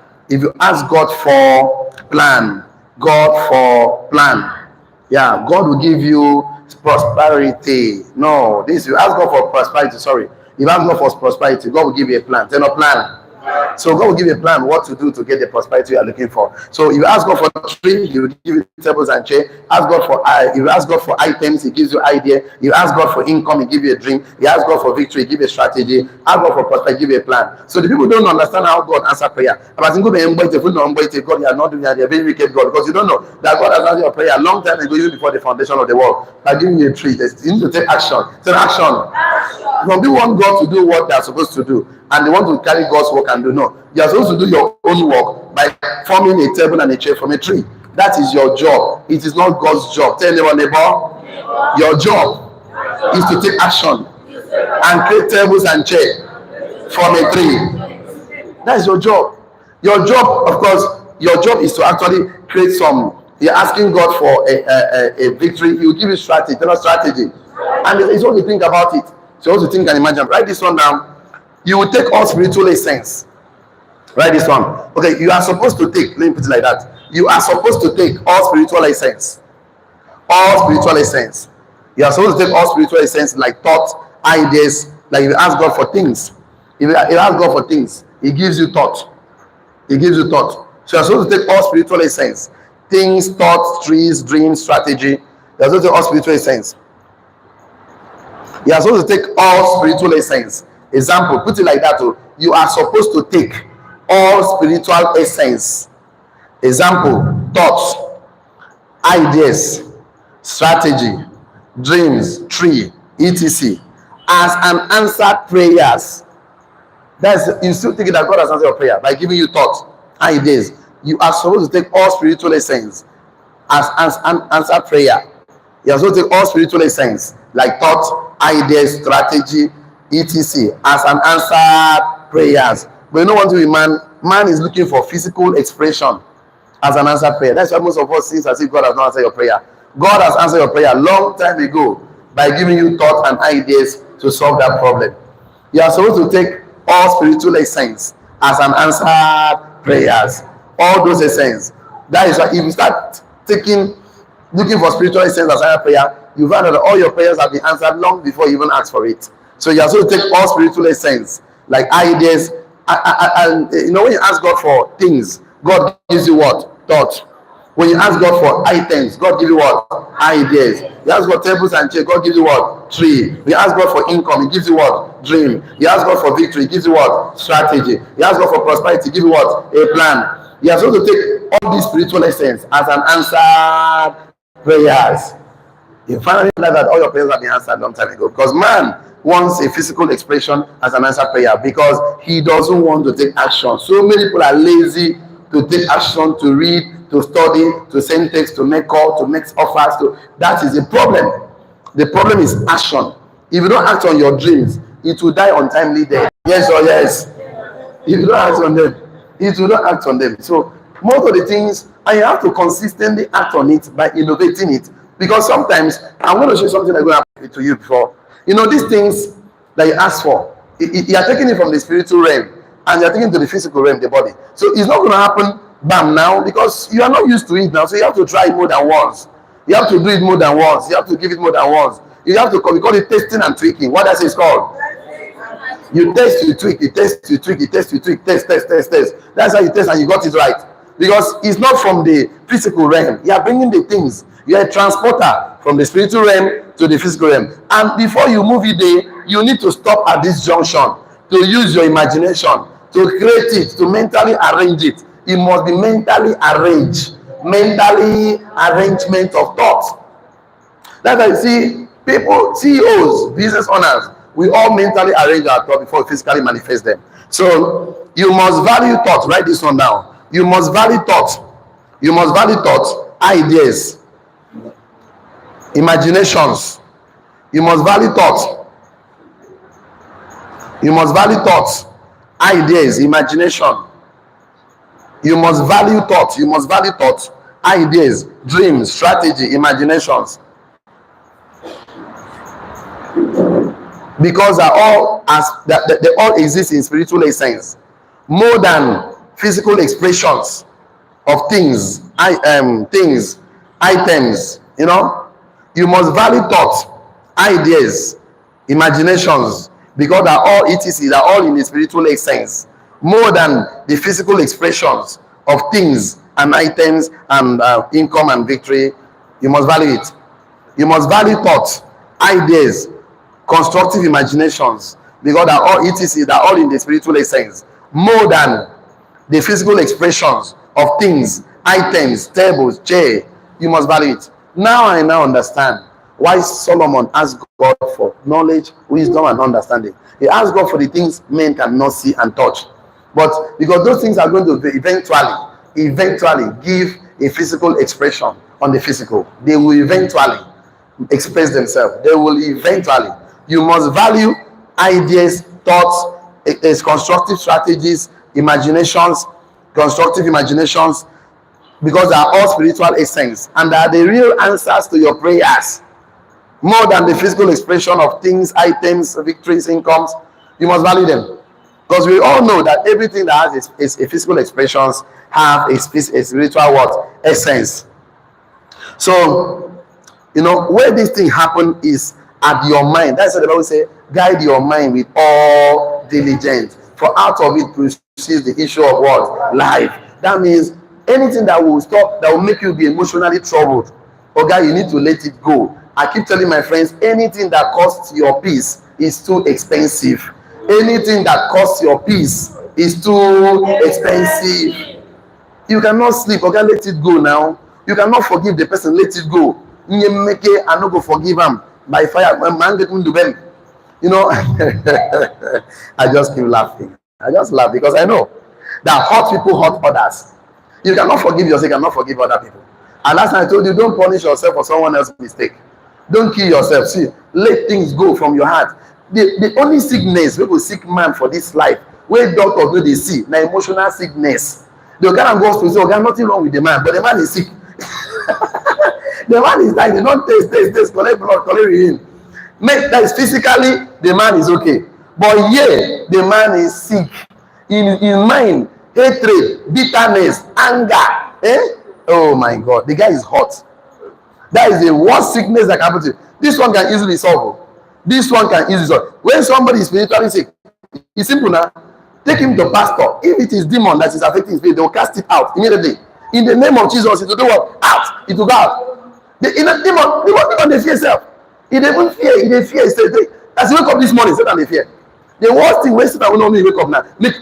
yeah, God will give you prosperity. No, this you ask God for prosperity. Sorry, if you ask God for prosperity, God will give you a plan. Then a plan. So God will give you a plan what to do to get the prosperity you are looking for. So if you ask God for tree, He will give you tables and chair. Ask God for if you ask God for items, He gives you idea. You ask God for income, He gives you a dream. You ask God for victory, He gives you a strategy. Ask God for prosperity, He gives you a plan. So the people don't understand how God answers prayer. God, you are not doing that. You are very wicked God, because you don't know that God has answered your prayer a long time ago, even before the foundation of the world. By giving you a tree, you need to take action. Take action. Some people want God to do what they are supposed to do, and they want to carry God's work and do no. You are supposed to do your own work by forming a table and a chair from a tree. That is your job. It is not God's job. Tell anyone, neighbor, your job is to take action and create tables and chairs from a tree. That is your job. Your job, of course, your job is to actually create some. You're asking God for a victory. He will give you strategy. Tell us strategy. And it's what you think about it. So also think and imagine. Write this one down. You will take all spiritual essence. Write this one. Okay, you are supposed to take, let me put it like that. You are supposed to take all spiritual essence. All spiritual essence. You are supposed to take all spiritual essence, like thoughts, ideas. Like if you ask God for things. If you ask God for things, He gives you thought. He gives you thought. So you are supposed to take all spiritual essence. Things, thoughts, trees, dreams, strategy. You are supposed to take all spiritual essence. You are supposed to take all spiritual essence. Example, put it like that. You are supposed to take all spiritual essence. Example, thoughts, ideas, strategy, dreams, tree, etc. as an answered prayers. That's, you still thinking that God has answered your prayer by giving you thoughts, ideas. You are supposed to take all spiritual essence as an answered prayer. You are supposed to take all spiritual essence, like thoughts, ideas, strategy, etc. as an answered prayers. But you know what to be man? Man is looking for physical expression as an answered prayer. That's why most of us seems as if God has not answered your prayer. God has answered your prayer a long time ago by giving you thoughts and ideas to solve that problem. You are supposed to take all spiritual essence as an answered prayers. All those essence. That is why if you start looking for spiritual essence as answered prayer, you find that all your prayers have been answered long before you even ask for it. So you are supposed to take all spiritual essence, like ideas. And you know, when you ask God for things, God gives you what? Thought. When you ask God for items, God gives you what? Ideas. You ask for tables and chairs, God gives you what? Tree. You ask God for income, He gives you what? Dream. You ask God for victory, He gives you what? Strategy. You ask God for prosperity, He gives you what? A plan. You are supposed to take all these spiritual essence as an answered prayers. You finally realize that all your prayers have been answered a long time ago, because man wants a physical expression as an answered prayer because he doesn't want to take action. So many people are lazy to take action, to read, to study, to send text, to make calls, to make offers. That is the problem. The problem is action. If you don't act on your dreams, it will die untimely death. Yes or yes? If you don't act on them, it will not act on them. So most of the things, and you have to consistently act on it by innovating it. Because sometimes, I'm going to show you something I'm going to happen to you before. You know, these things that you ask for, you are taking it from the spiritual realm and you are taking it to the physical realm, the body. So it's not going to happen bam now, because you are not used to it now. So you have to try it more than once. You have to do it more than once. You have to give it more than once. You have to we call it testing and tweaking. What does it called? You test, you tweak, you test, you tweak, you test, you tweak, test. That's how you test and you got it right. Because it's not from the physical realm. You are bringing the things. You are a transporter from the spiritual realm to the physical realm. And before you move it there, you need to stop at this junction to use your imagination, to create it, to mentally arrange it. It must be mentally arranged. Mentally arrangement of thoughts. That's why you see people, CEOs, business owners, we all mentally arrange our thoughts before we physically manifest them. So you must value thoughts. Write this one down. You must value thoughts. You must value thoughts, ideas, imaginations. You must value thoughts. You must value thoughts, ideas, imagination. You must value thoughts. You must value thoughts, ideas, dreams, strategy, imaginations. Because they all exist in spiritual essence, more than physical expressions of things, items. You know, you must value thoughts, ideas, imaginations, because they're all etc. They're all in the spiritual essence, more than the physical expressions of things and items and income and victory. You must value it. You must value thoughts, ideas, constructive imaginations, because they're all etc. They're all in the spiritual essence, more than the physical expressions of things, items, tables, chair. You must value it. Now I understand why Solomon asked God for knowledge, wisdom, and understanding. He asked God for the things men cannot see and touch. But because those things are going to eventually give a physical expression on the physical. They will eventually express themselves. They will eventually. You must value ideas, thoughts, constructive strategies, imaginations, constructive imaginations, because they are all spiritual essence and they are the real answers to your prayers, more than the physical expression of things, items, victories, incomes. You must value them, because we all know that everything that has a physical expressions have a spiritual what? Essence. So, where this thing happen is at your mind. That's what the Bible says, guide your mind with all diligence, for out of it proceeds the issue of what? Life. That means anything that will make you be emotionally troubled, okay, you need to let it go. I keep telling my friends, anything that costs your peace is too expensive. Anything that costs your peace is too expensive. You cannot sleep, okay, let it go now. You cannot forgive the person, let it go. I no go forgive him by fire. I just keep laughing. I just laugh because I know that hurt people hurt others. You cannot forgive yourself, you cannot forgive other people. And last time I told you, don't punish yourself for someone else's mistake. Don't kill yourself. See, let things go from your heart. The only sickness we will sick man for this life, where doctors know they see, na emotional sickness. The guy go hospital say, okay, nothing wrong with the man, but the man is sick. The man is like, they don't taste, collect blood, collect urine. Make that is physically, the man is okay. But yeah, the man is sick. In mind, hatred, bitterness, anger. Oh my God, the guy is hot. That is the worst sickness that can happen to you. This one can easily solve. This one can easily solve. When somebody is spiritually sick, it's simple now. Take him to pastor. If it is demon that is affecting his spirit, they will cast it out immediately. In the name of Jesus, it will do what? Out. It will go out. Demon, they fear self. He don't fear. He don't fear. As you wake up this morning, Satan they fear. The worst thing when Satan will not wake up now, make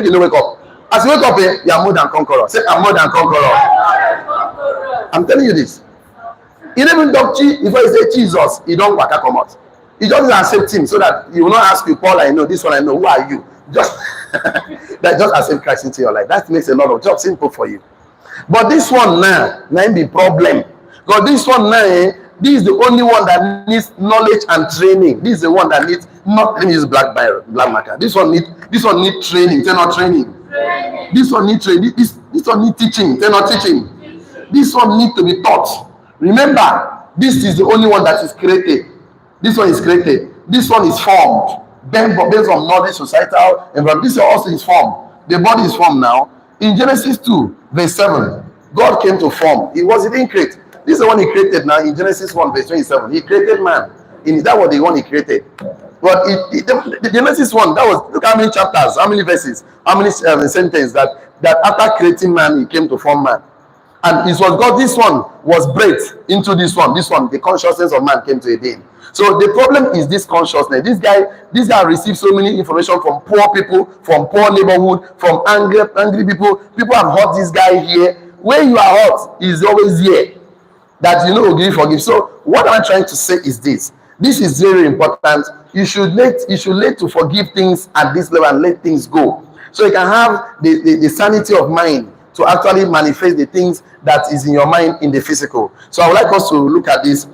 you no wake up. As you wake up here, you are more than conqueror. Say, I'm more than conqueror. I'm telling you this. He never talk before he say Jesus, he don't waka come out. He just accept him so that he will not ask you, Paul, I know, this one I know, who are you? Just accept Christ into your life. That makes a lot of job simple for you. But this one now be problem. Because this one now, this is the only one that needs knowledge and training. This is the one that needs not. Let me use black marker. This one need training. They're not training. This one need training. This one need teaching. They're not teaching. This one need to be taught. Remember, this is the only one that is created. This one is created. This one is formed based on knowledge, societal, and this also is formed. The body is formed now. In Genesis 2, verse 7, God came to form. He didn't create. This is the one he created now in Genesis 1, verse 27. He created man. That was the one he created. But the Genesis 1, look how many chapters, how many verses, how many sentences that after creating man, he came to form man. And it was God, this one was breathed into this one, the consciousness of man came to a being. So the problem is this consciousness. This guy received so many information from poor people, from poor neighborhood, from angry people. People have hurt this guy here. When you are hurt, he's always here. That forgive. So what I'm trying to say is this. This is very important. You should let to forgive things at this level and let things go. So you can have the sanity of mind to actually manifest the things that is in your mind in the physical. So I would like us to look at this.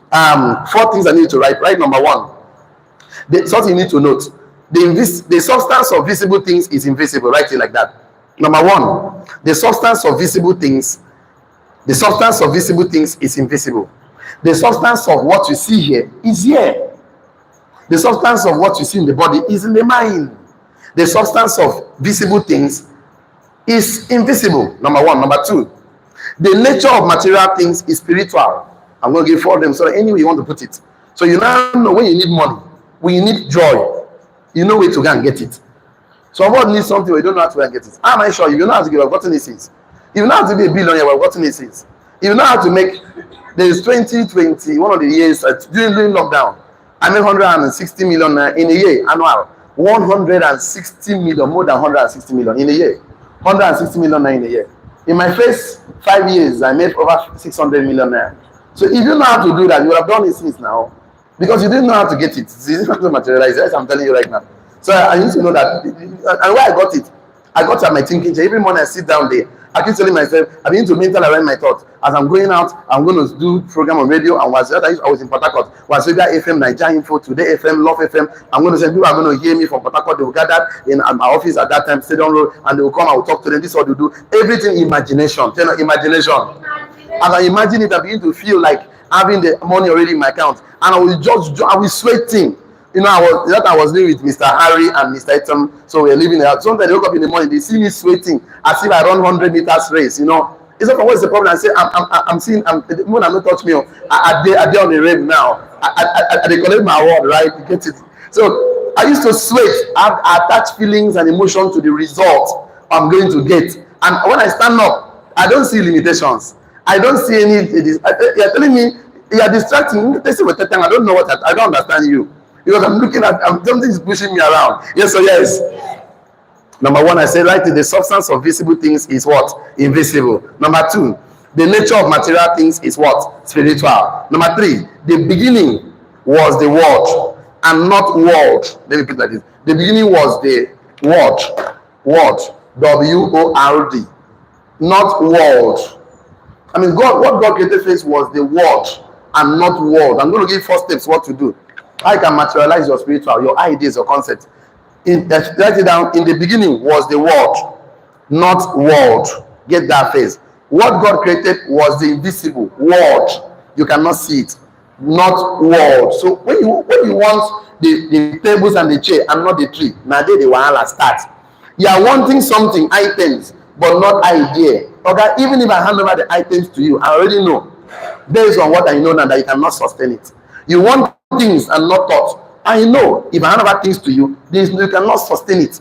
4 things I need to write. Right, number 1. Something you need to note. The substance of visible things is invisible. Write it like that. Number 1. The substance of visible things is invisible. The substance of what you see here is here. The substance of what you see in the body is in the mind. The substance of visible things is invisible. Number 1. Number 2. The nature of material things is spiritual. I'm going to give 4 of them. So anyway you want to put it. So you now know when you need money, when you need joy, you know where to go and get it. Someone needs something, we don't know how to get it. Am I sure? If you know how to give, I've gotten it since. If you know how to be a billionaire, I've gotten it since. If you know how to make, there is 2020, one of the years during lockdown, I made 160 million in a year, annual. 160 million, more than 160 million in a year. 160 million in a year. In my first 5 years, I made over 600 million naira. So if you know how to do that, you would have done it since now. Because you didn't know how to get it. It's easy to materialize. That's what I'm telling you right now. So I need to know that. And where I got it, I got at my thinking chair. Every morning I sit down there, I keep telling myself, I begin to mental around my thoughts. As I'm going out, I'm going to do program on radio. And I was in Port Harcourt. Wazobia FM, Nigeria Info, Today FM, Love FM. I'm going to say, people are going to hear me from Port Harcourt. They will gather in my office at that time, Stadium Road, and they will come. I will talk to them. This is what they do. Everything imagination. Tell them imagination. As I imagine it, I begin to feel like having the money already in my account. And I will sweating. You know, I was living with Mr. Harry and Mr. Etam, so we were living there. Sometimes they wake up in the morning, they see me sweating as if I run 100 meters race. You know, it's not what's the problem. I say I'm seeing. When I'm not touch me, I dare on the rave now. They collect my award, right? You get it. So I used to sweat. I attach feelings and emotion to the result I'm going to get. And when I stand up, I don't see limitations. I don't see any. You're telling me you're distracting. I don't know what. I don't understand you. Because I'm looking at, something is pushing me around. Yes or yes? Number one, I say, right, the substance of visible things is what? Invisible. Number two, the nature of material things is what? Spiritual. Number three, the beginning was the word and not world. Let me put it like this. The beginning was the word. Word. W-O-R-D. Not world. I mean, what God created first was the word and not world. I'm going to give 4 steps what to do. How you can materialize your spiritual, your ideas, your concepts. Write it down. In the beginning was the word, not world. Get that phase. What God created was the invisible word. You cannot see it, not world. So when you want the tables and the chair and not the tree, now they wahala start. You are wanting something, items, but not idea. Okay, even if I hand over the items to you, I already know based on what I know now that you cannot sustain it. You want things and not thoughts. I know if I hand over things to you, you cannot sustain it.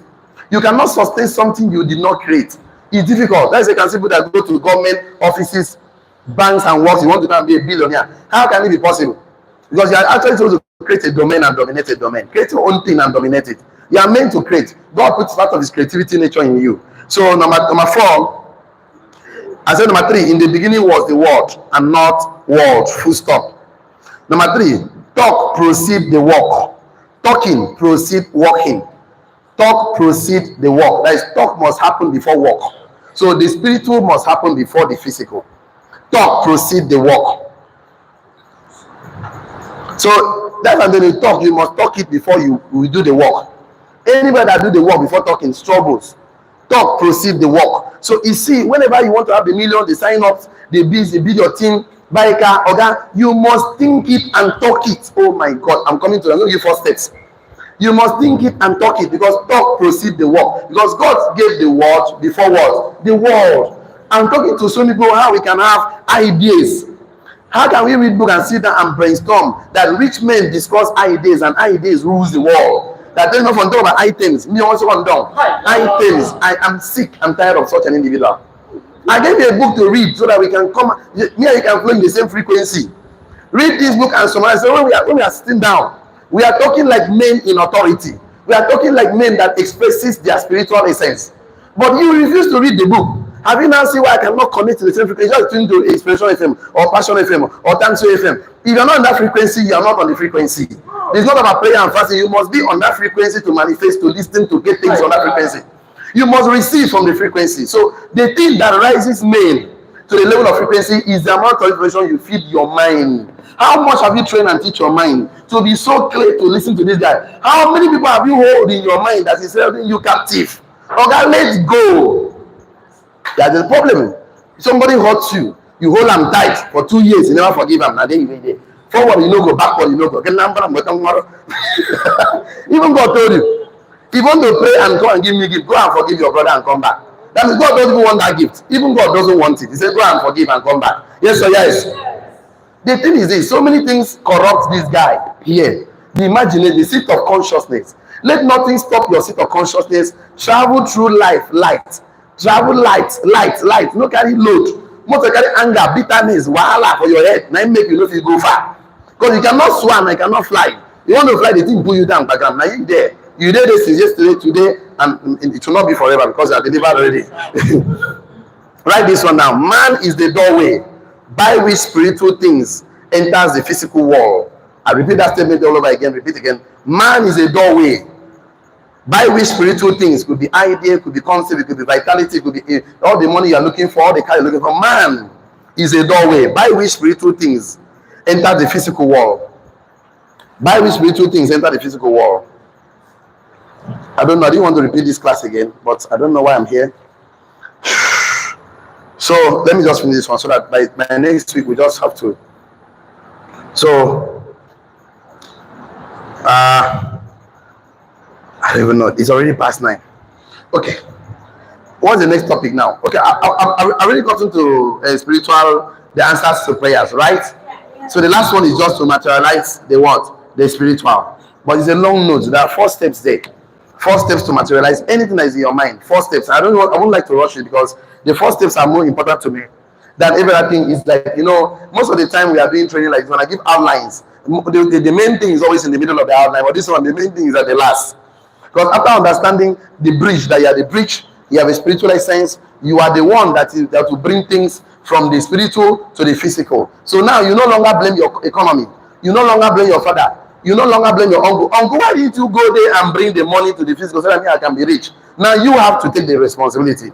You cannot sustain something you did not create. It's difficult. That's why you can see people that go to government offices, banks, and works. You want to come and be a billionaire. How can it be possible? Because you are actually supposed to create a domain and dominate a domain. Create your own thing and dominate it. You are meant to create. God puts part of His creativity nature in you. So number 4, I said number 3. In the beginning was the word and not word. Full stop. Number 3, talk proceed the walk. Talking proceed walking. Talk proceed the walk. That is, talk must happen before walk. So the spiritual must happen before the physical. Talk proceed the walk. So that's when you talk, you must talk it before you do the work. Anybody that do the work before talking struggles. Talk proceed the work. So you see, whenever you want to have the million, they sign up, they build your team. Buy a car, okay? You must think it and talk it. Oh my God, I'm coming to I'm going to give 4 steps. You must think it and talk it, because talk proceed the word. Because God gave the word before what? The word. I'm talking to so many people how we can have ideas. How can we read book and sit down and brainstorm that rich men discuss ideas and ideas rules the world? That they not talk about items. Me also want down. Items. I am sick. I'm tired of such an individual. I gave you a book to read so that we can come. Me and you can flow in the same frequency. Read this book and summarize. So when we are sitting down, we are talking like men in authority. We are talking like men that expresses their spiritual essence. But you refuse to read the book. Have you now seen why I cannot connect to the same frequency? Just tune to Inspiration FM or Passion FM or Tanso FM. If you're not on that frequency, you are not on the frequency. It's not about prayer and fasting. You must be on that frequency to manifest, to listen, to get things on that frequency. You must receive from the frequency. So the thing that rises men to the level of frequency is the amount of information you feed your mind. How much have you trained and teach your mind to be so clear to listen to this guy? How many people have you hold in your mind that is holding you captive? Okay, let's go. That's the problem. Somebody hurts you, you hold them tight for 2 years, you never forgive them. Now they forward, you know, go backward, you know, go. Even God told you, if you want to pray and go and give me a gift, go and forgive your brother and come back. That means God doesn't want that gift. Even God doesn't want it. He said, go and forgive and come back. Yes or yes? The thing is this, so many things corrupt this guy here. The imagination, the seat of consciousness. Let nothing stop your seat of consciousness. Travel through life, light. Travel light. No carry load. Most carry anger, bitterness, wahala for your head. Now make you know if you go far. Because you cannot swim, you cannot fly. You want to fly, the thing pull you down background. Now you there. You did this since yesterday, today, and it will not be forever because you are delivered already. Write this one down. Man is the doorway by which spiritual things enters the physical world. I repeat that statement all over again. Repeat again. Man is a doorway by which spiritual things, could be idea, could be concept, it could be vitality, could be all the money you are looking for, all the car you're looking for. Man is a doorway by which spiritual things enter the physical world. By which spiritual things enter the physical world. I don't know. I didn't want to repeat this class again, but I don't know why I'm here. So let me just finish this one so that by next week we just have to. So I don't even know. It's already past 9. Okay. What's the next topic now? Okay, I already got into spiritual, the answers to prayers, right? So the last one is just to materialize the what? The spiritual. But it's a long note. There are 4 steps there. 4 steps to materialize anything that is in your mind. 4 steps. I wouldn't like to rush it because the 4 steps are more important to me than everything. Is like, you know, most of the time we are doing training like this, when I give outlines, the main thing is always in the middle of the outline. But this one, the main thing is at the last. Because after understanding the bridge, that you are the bridge, you have a spiritual essence, you are the one that will bring things from the spiritual to the physical. So now you no longer blame your economy. You no longer blame your father. You no longer blame your uncle. Uncle, why didn't you go there and bring the money to the physical so that I can be rich? Now you have to take the responsibility.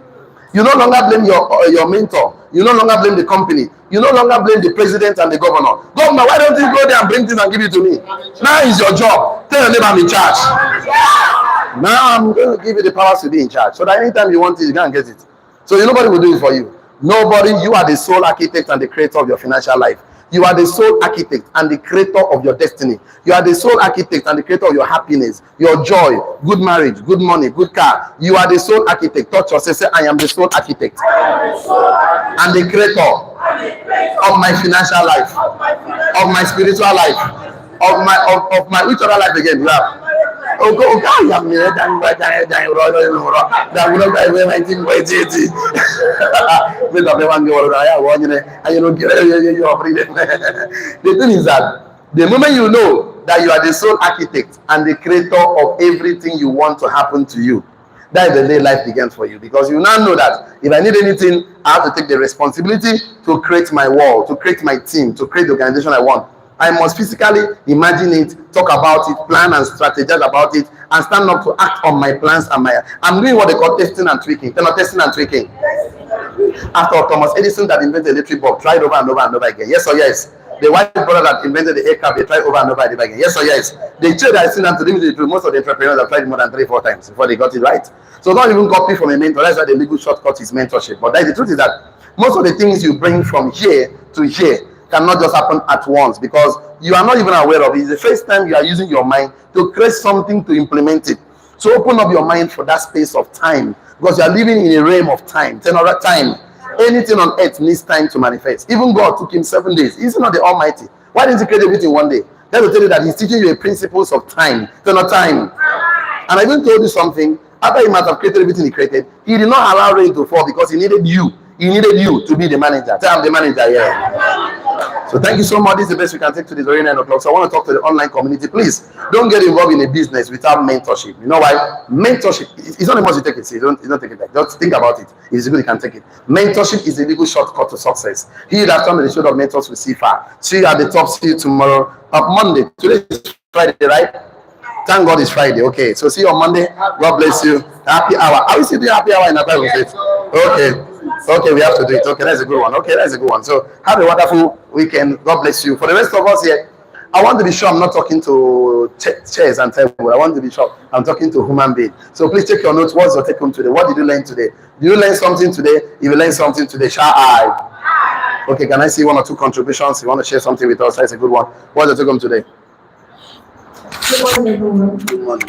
You no longer blame your mentor. You no longer blame the company. You no longer blame the president and the governor. Governor, why don't you go there and bring things and give it to me? Now it's your job. Tell your neighbor I'm in charge. Now I'm going to give you the powers to be in charge. So that anytime you want it, you can get it. So nobody will do it for you. Nobody. You are the sole architect and the creator of your financial life. You are the sole architect and the creator of your destiny. You are the sole architect and the creator of your happiness, your joy, good marriage, good money, good car. You are the sole architect. Touch yourself, say, I am the sole architect and the creator of my financial life, of my spiritual life, of my which other life again? You have. Oh, go, I am here. The thing is that the moment you know that you are the sole architect and the creator of everything you want to happen to you, that is the day life begins for you. Because you now know that if I need anything, I have to take the responsibility to create my world, to create my team, to create the organization I want. I must physically imagine it, talk about it, plan and strategize about it, and stand up to act on my plans and I'm doing what they call testing and tweaking. Testing and tweaking. After Thomas Edison that invented the electric bulb, tried over and over and over again. Yes or yes? The white brother that invented the aircraft, they tried over and over and over again. Yes or yes? The trade that I seen them to limit the truth, most of the entrepreneurs have tried more than 3-4 times before they got it right. So don't even copy from a mentor. That's why the legal shortcut is mentorship. But the truth is that most of the things you bring from here to here cannot just happen at once because you are not even aware of it. It's the first time you are using your mind to create something to implement it. So open up your mind for that space of time because you are living in a realm of time. Time. Anything on earth needs time to manifest. Even God took him 7 days. He's not the Almighty. Why didn't he create everything one day? That will tell you that he's teaching you the principles of time. Time. And I even told you something. After he might have created everything he created, he did not allow rain to fall because he needed you. He needed you to be the manager. Tell him the manager, yeah. So thank you so much. This is the best we can take to this very 9 o'clock. So I want to talk to the online community. Please don't get involved in a business without mentorship. You know why? Mentorship, it's not a must you take it. So you don't take it back. Just think about it. If it's good, you can take it. Mentorship is the legal shortcut to success. He that comes to the show of mentors will see far. See you at the top. See you tomorrow. Monday. Today is Friday, right? Thank God it's Friday. Okay. So see you on Monday. God bless you. Happy hour. Are we still doing happy hour in the Bible? Okay. Okay, we have to do it. Okay, that's a good one. Okay, that's a good one. So have a wonderful weekend. God bless you. For the rest of us here, I want to be sure I'm not talking to chairs and table. I want to be sure I'm talking to human being. So please take your notes. What's your take home today? What did you learn today? Did you learn something today? If you learned something today, shall I? Okay, can I see 1 or 2 contributions? You want to share something with us? That's a good one. What's your take home today? Good morning, everyone. Good morning.